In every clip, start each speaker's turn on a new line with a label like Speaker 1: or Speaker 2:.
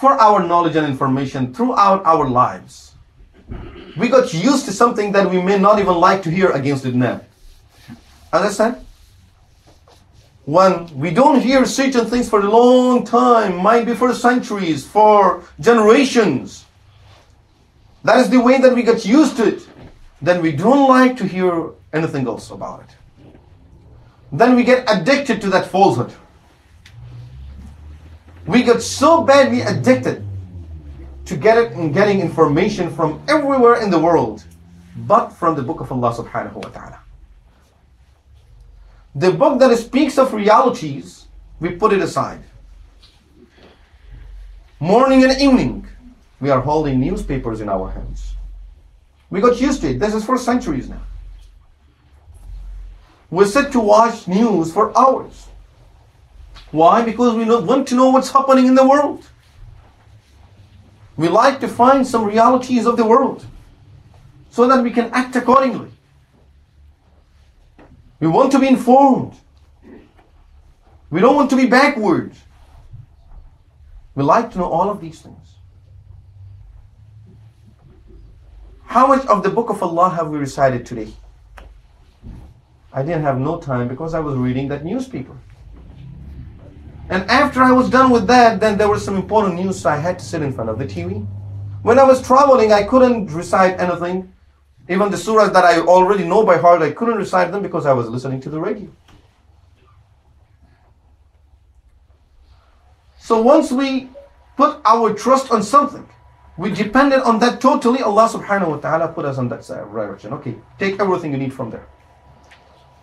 Speaker 1: for our knowledge and information throughout our lives. We got used to something that we may not even like to hear against it now. Understand? When we don't hear certain things for a long time, might be for centuries, for generations, that is the way that we get used to it. Then we don't like to hear anything else about it. Then we get addicted to that falsehood. We get so badly addicted to getting information from everywhere in the world, but from the book of Allah subhanahu wa ta'ala. The book that speaks of realities, we put it aside. Morning and evening, we are holding newspapers in our hands. We got used to it. This is for centuries now. We sit to watch news for hours. Why? Because we want to know what's happening in the world. We like to find some realities of the world so that we can act accordingly. We want to be informed. We don't want to be backward. We like to know all of these things. How much of the book of Allah have we recited today? I didn't have no time because I was reading that newspaper. And after I was done with that, then there was some important news, so I had to sit in front of the TV. When I was traveling, I couldn't recite anything. Even the surahs that I already know by heart, I couldn't recite them because I was listening to the radio. So once we put our trust on something, we depended on that totally, Allah subhanahu wa ta'ala put us on that direction. Okay, take everything you need from there.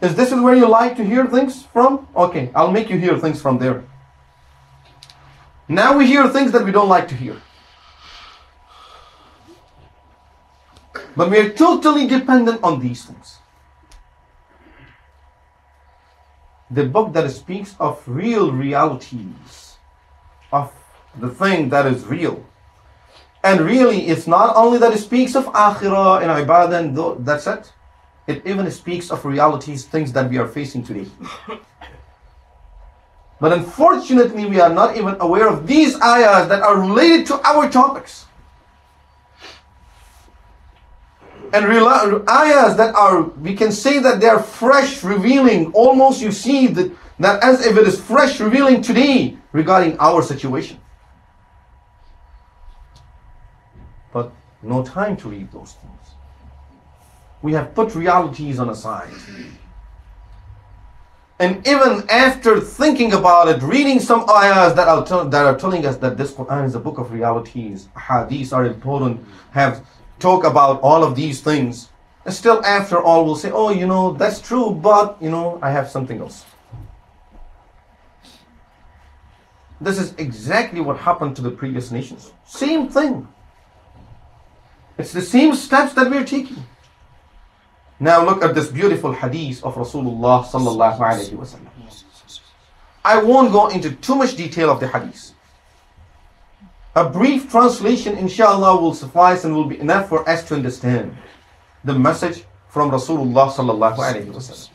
Speaker 1: Is this where you like to hear things from? Okay, I'll make you hear things from there. Now we hear things that we don't like to hear. But we are totally dependent on these things. The book that speaks of real realities, of the thing that is real. And really, it's not only that it speaks of akhirah and ibadah and that's it. It even speaks of realities, things that we are facing today. But unfortunately, we are not even aware of these ayahs that are related to our topics. And ayahs that are, we can say that they are fresh, revealing. Almost you see that as if it is fresh, revealing today regarding our situation. But no time to read those things. We have put realities on a side. And even after thinking about it, reading some ayahs that are telling us that this Qur'an is a book of realities, hadiths are important, have talk about all of these things, and still after all we'll say, oh, that's true, but, I have something else. This is exactly what happened to the previous nations. Same thing. It's the same steps that we're taking. Now look at this beautiful hadith of Rasulullah sallallahu alayhi wa sallam. I won't go into too much detail of the hadith. A brief translation, inshallah, will suffice and will be enough for us to understand the message from Rasulullah sallallahu alayhi wa sallam.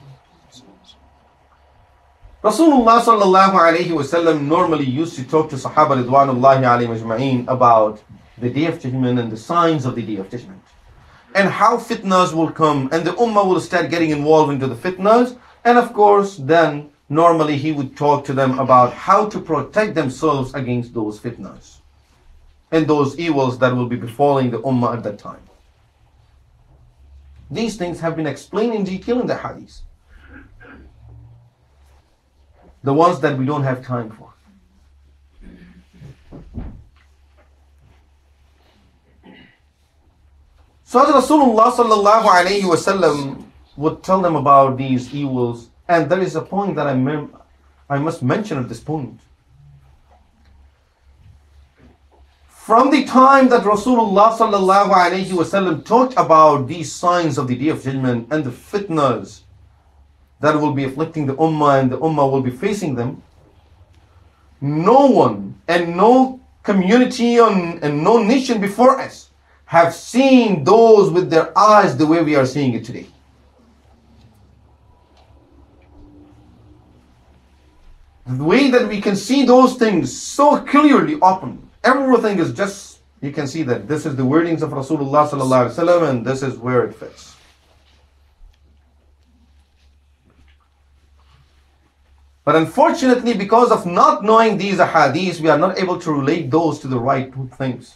Speaker 1: Rasulullah sallallahu alayhi wa sallam normally used to talk to Sahaba ridwanullahi alayhim ajma'een about the Day of Judgment and the signs of the Day of Judgment. And how fitnahs will come and the ummah will start getting involved into the fitnahs. And of course, then normally he would talk to them about how to protect themselves against those fitnahs and those evils that will be befalling the ummah at that time. These things have been explained in detail in the hadith. The ones that we don't have time for. So Rasulullah sallallahu alayhi wa sallam would tell them about these evils. And there is a point that I must mention at this point. From the time that Rasulullah sallallahu alayhi wa sallam talked about these signs of the Day of Judgment and the fitnahs that will be afflicting the ummah and the ummah will be facing them, no one and no community and no nation before us have seen those with their eyes the way we are seeing it today. The way that we can see those things so clearly open Everything is just, you can see that this is the wordings of Rasulullah sallallahu alaihi wasallam, and this is where it fits. But unfortunately, because of not knowing these ahadith, we are not able to relate those to the right things.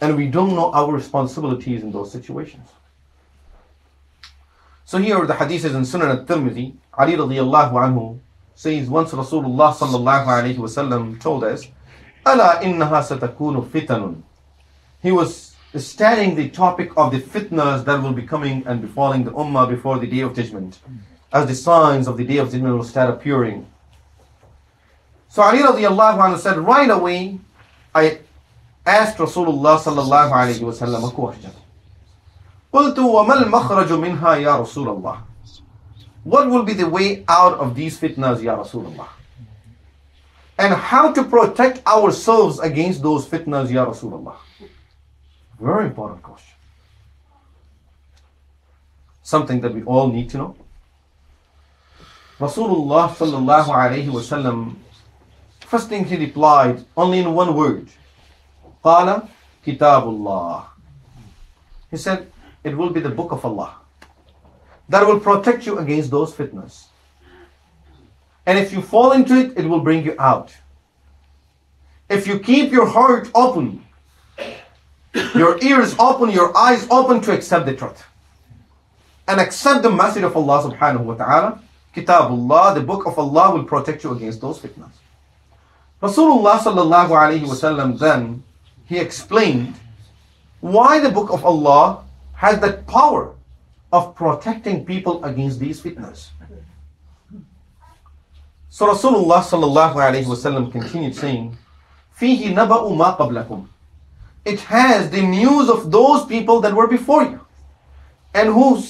Speaker 1: And we don't know our responsibilities in those situations. So here the hadith is in Sunan al-Tirmidhi. Ali radiyallahu anhu says, once Rasulullah sallallahu alayhi wasallam told us, "Ala innaha satakunu fitanun." He was studying the topic of the fitnahs that will be coming and befalling the ummah before the day of judgment. As the signs of the day of judgment will start appearing. So Ali radiyallahu anhu said, right away, I asked Rasulullah sallallahu alayhi wasallam a question. قلت وما المخرج منها يا رسول الله. What will be the way out of these fitnas, Ya Rasulullah? And how to protect ourselves against those fitnas, Ya Rasulullah? Very important question. Something that we all need to know. Rasulullah sallallahu alayhi wasallam, first thing he replied only in one word. قال كتاب الله. He said, it will be the book of Allah that will protect you against those fitnas. And if you fall into it, it will bring you out. If you keep your heart open, your ears open, your eyes open to accept the truth and accept the message of Allah subhanahu wa ta'ala, Kitabullah, the book of Allah, will protect you against those fitnas. Rasulullah sallallahu alayhi wasallam then, he explained why the book of Allah has that power of protecting people against these fitnas. So Rasulullah sallallahu alayhi wasallam continued saying, فِيهِ نَبَأُ مَا قَبْلَكُمْ. It has the news of those people that were before you and who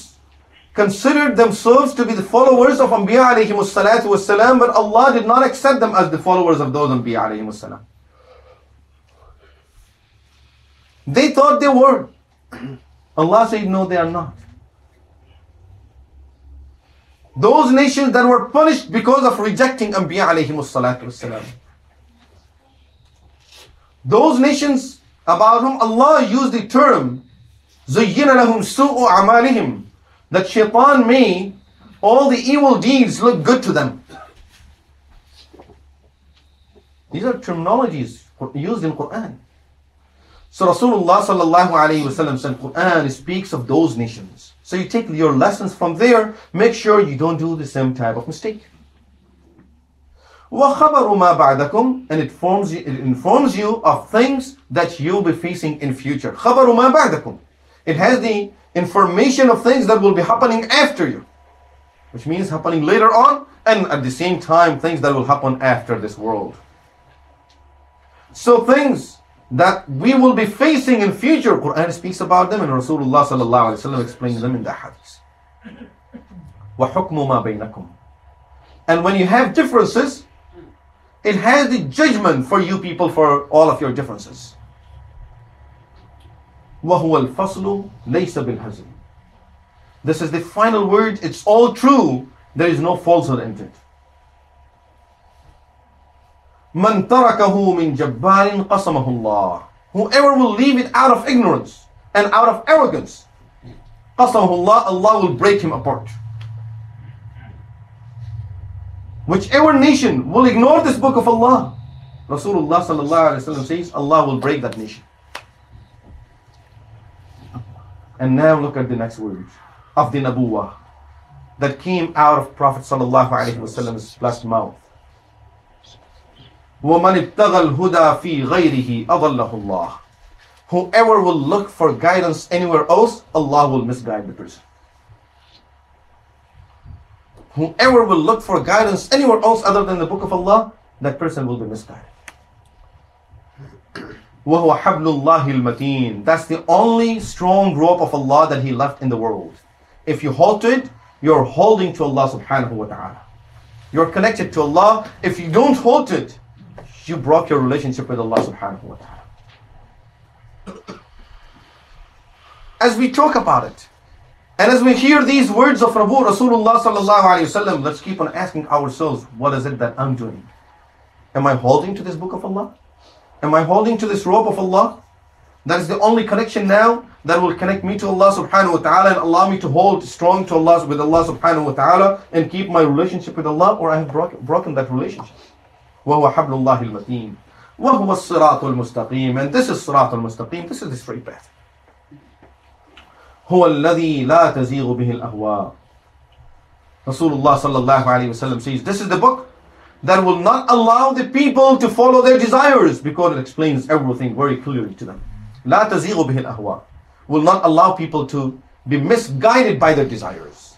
Speaker 1: considered themselves to be the followers of Anbiya alayhimus salatu wassalam, but Allah did not accept them as the followers of those Anbiya alayhimus salam. They thought they were. Allah said, no, they are not. Those nations that were punished because of rejecting Anbiya alayhimus salatu wassalam. Those nations about whom Allah used the term زُيِّنَ لَهُمْ سُوءُ عَمَالِهِمْ, that shaitan made all the evil deeds look good to them. These are terminologies used in Qur'an. So Rasulullah sallallahu alayhi wasallam said, Qur'an speaks of those nations. So you take your lessons from there, make sure you don't do the same type of mistake. وَخَبَرُ مَا بَعْدَكُمْ, and it informs you of things that you'll be facing in future. خَبَرُ مَا بَعْدَكُمْ. It has the information of things that will be happening after you, which means happening later on, and at the same time things that will happen after this world. So things that we will be facing in future, Qur'an speaks about them, and Rasulullah sallallahu alaihi wasallam explains them in the hadith. وَحُكْمُ مَا بَيْنَكُمْ. And when you have differences, it has the judgment for you people for all of your differences. وَهُوَ الْفَصْلُ لَيْسَ بِالْهَزْلِ. This is the final word. It's all true. There is no falsehood in it. مَنْ تَرَكَهُ مِنْ جَبَّارٍ قَسَمَهُ اللَّهُ. Whoever will leave it out of ignorance and out of arrogance, قَسَمَهُ اللَّهُ, Allah will break him apart. Whichever nation will ignore this book of Allah, Rasulullah sallallahu alaihi wasallam says, Allah will break that nation. And now look at the next word of the Nabuwah that came out of Prophet sallallahu alaihi wasallam's blessed mouth. وَمَنِ ابْتَغَى الْهُدَى فِي غَيْرِهِ أَضَلَّهُ اللَّهُ. Whoever will look for guidance anywhere else, Allah will misguide the person. Whoever will look for guidance anywhere else other than the book of Allah, that person will be misguided. وَهُوَ حَبْلُ اللَّهِ الْمَتِينَ. That's the only strong rope of Allah that He left in the world. If you hold to it, you're holding to Allah subhanahu wa ta'ala. You're connected to Allah. If you don't hold to it, you broke your relationship with Allah subhanahu wa ta'ala. As we talk about it, and as we hear these words of Rasulullah sallallahu alayhi wasallam, let's keep on asking ourselves, what is it that I'm doing? Am I holding to this book of Allah? Am I holding to this rope of Allah? That is the only connection now that will connect me to Allah subhanahu wa ta'ala and allow me to hold strong to Allah with Allah subhanahu wa ta'ala and keep my relationship with Allah, or I have broken that relationship. وَهُوَ حَبْلُ اللَّهِ الْمَتِينَ وَهُوَ الصِّرَاطُ الْمُسْتَقِيمُ. And this is صِرَاطُ الْمُسْتَقِيم. This is the straight path. هُوَ الَّذِي لَا تَزِيغُ بِهِ الْأَهْوَاءُ. Rasulullah sallallahu alayhi wa sallam says, this is the book that will not allow the people to follow their desires, because it explains everything very clearly to them. لا تزيغ به الأهواء. Will not allow people to be misguided by their desires.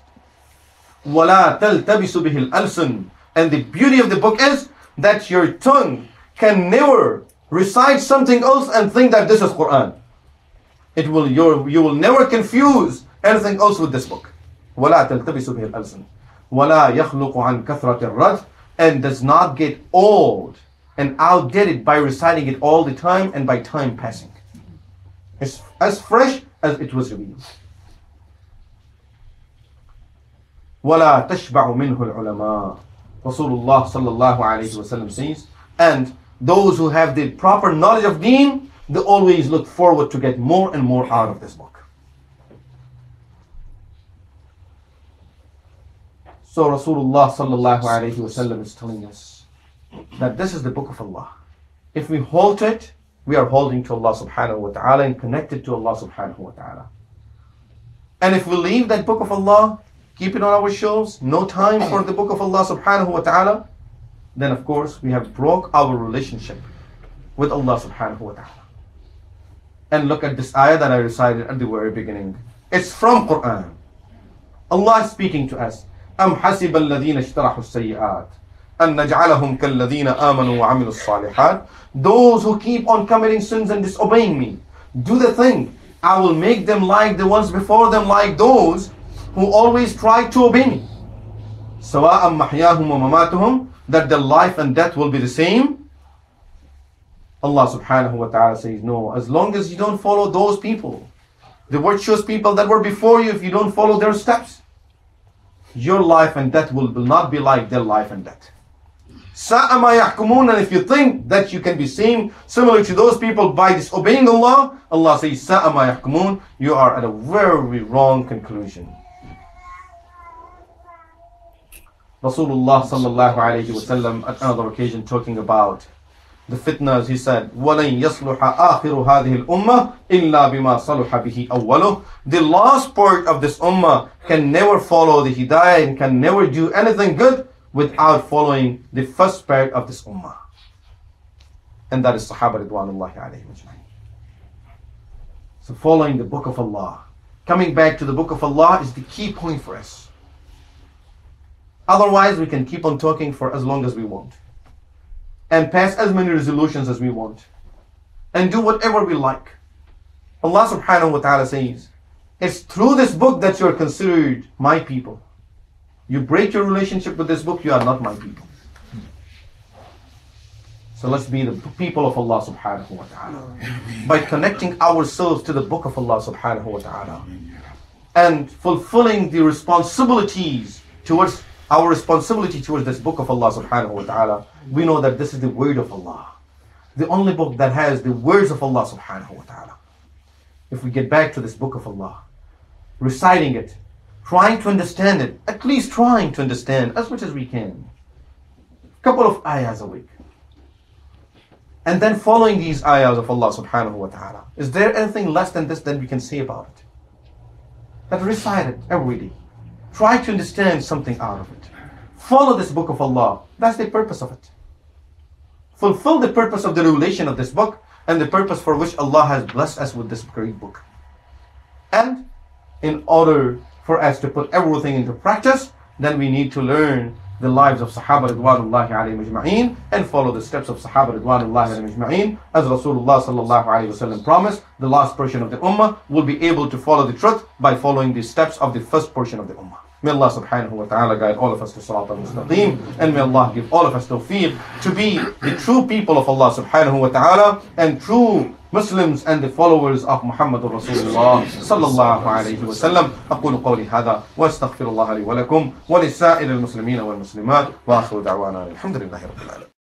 Speaker 1: ولا تلتبس به الألسن. And the beauty of the book is that your tongue can never recite something else and think that this is Qur'an. You will never confuse anything else with this book. ولا تلتبس به الألسن ولا يخلق عن كثرة الرد. And does not get old and outdated by reciting it all the time and by time passing. It's as fresh as it was revealed. وَلَا تَشْبَعُ مِنْهُ الْعُلَمَاءِ. Rasulullah sallallahu alayhi wa sallam says, and those who have the proper knowledge of deen, they always look forward to get more and more out of this book. So Rasulullah sallallahu alayhi wa sallam is telling us that this is the book of Allah. If we hold it, we are holding to Allah subhanahu wa ta'ala and connected to Allah subhanahu wa ta'ala. And if we leave that book of Allah, keep it on our shelves, no time for the book of Allah subhanahu wa ta'ala, then of course we have broke our relationship with Allah subhanahu wa ta'ala. And look at this ayah that I recited at the very beginning. It's from Qur'an. Allah is speaking to us. أَمْ حَسِبَ الَّذِينَ اشْتَرَحُوا السَّيِّئَاتِ أَن نَجْعَلَهُمْ كَالَّذِينَ آمَنُوا وَعَمِلُوا الصَّالِحَاتِ. Those who keep on committing sins and disobeying me, do the thing. I will make them like the ones before them, like those who always try to obey me. سَوَاءً مَحْيَاهُمْ وَمَمَاتُهُمْ. That their life and death will be the same. Allah subhanahu wa ta'ala says, no, as long as you don't follow those people, the virtuous people that were before you, if you don't follow their steps, your life and death will not be like their life and death. سَاءَ مَا يَحْكُمُونَ. And if you think that you can be similar to those people by disobeying Allah, Allah says, سَاءَ مَا يَحْكُمُونَ. You are at a very wrong conclusion. Rasulullah sallallahu alayhi wa sallam at another occasion talking about the fitnahs, he said, وَلَنْ يَصْلُحَ آخِرُ هَذِهِ الْأُمَّةِ إِلَّا بِمَا صَلُحَ بِهِ أَوَّلُهُ. The last part of this ummah can never follow the hidayah and can never do anything good without following the first part of this ummah. And that is Sahaba Ridwanullahi alayhim ajma'in. So following the book of Allah, coming back to the book of Allah is the key point for us. Otherwise we can keep on talking for as long as we want, and pass as many resolutions as we want, and do whatever we like. Allah subhanahu wa ta'ala says, it's through this book that you are considered my people. You break your relationship with this book, you are not my people. So let's be the people of Allah subhanahu wa ta'ala by connecting ourselves to the book of Allah subhanahu wa ta'ala and fulfilling the responsibilities towards our responsibility towards this book of Allah subhanahu wa ta'ala. We know that this is the word of Allah, the only book that has the words of Allah subhanahu wa ta'ala. If we get back to this book of Allah, reciting it, trying to understand it, at least trying to understand as much as we can, a couple of ayahs a week, and then following these ayahs of Allah subhanahu wa ta'ala. Is there anything less than this that we can say about it? That recite it every day. Try to understand something out of it. Follow this book of Allah. That's the purpose of it. Fulfill the purpose of the revelation of this book and the purpose for which Allah has blessed us with this great book. And in order for us to put everything into practice, then we need to learn the lives of Sahaba Ridwanullahi alayhim ajma'in and follow the steps of Sahaba Ridwanullahi alayhim ajma'in. As Rasulullah sallallahu alayhi wa sallam promised, the last portion of the ummah will be able to follow the truth by following the steps of the first portion of the ummah. May Allah subhanahu wa ta'ala guide all of us to Sirat al-Mustaqim, and may Allah give all of us tawfiq to be the true people of Allah subhanahu wa ta'ala and true Muslims and the followers of Muhammad Rasulullah sallallahu alayhi wa sallam. أقول قولي هذا وأستغفر الله لي ولكم ولسائر المسلمين والمسلمات وآخر دعوانا الحمد لله رب العالمين.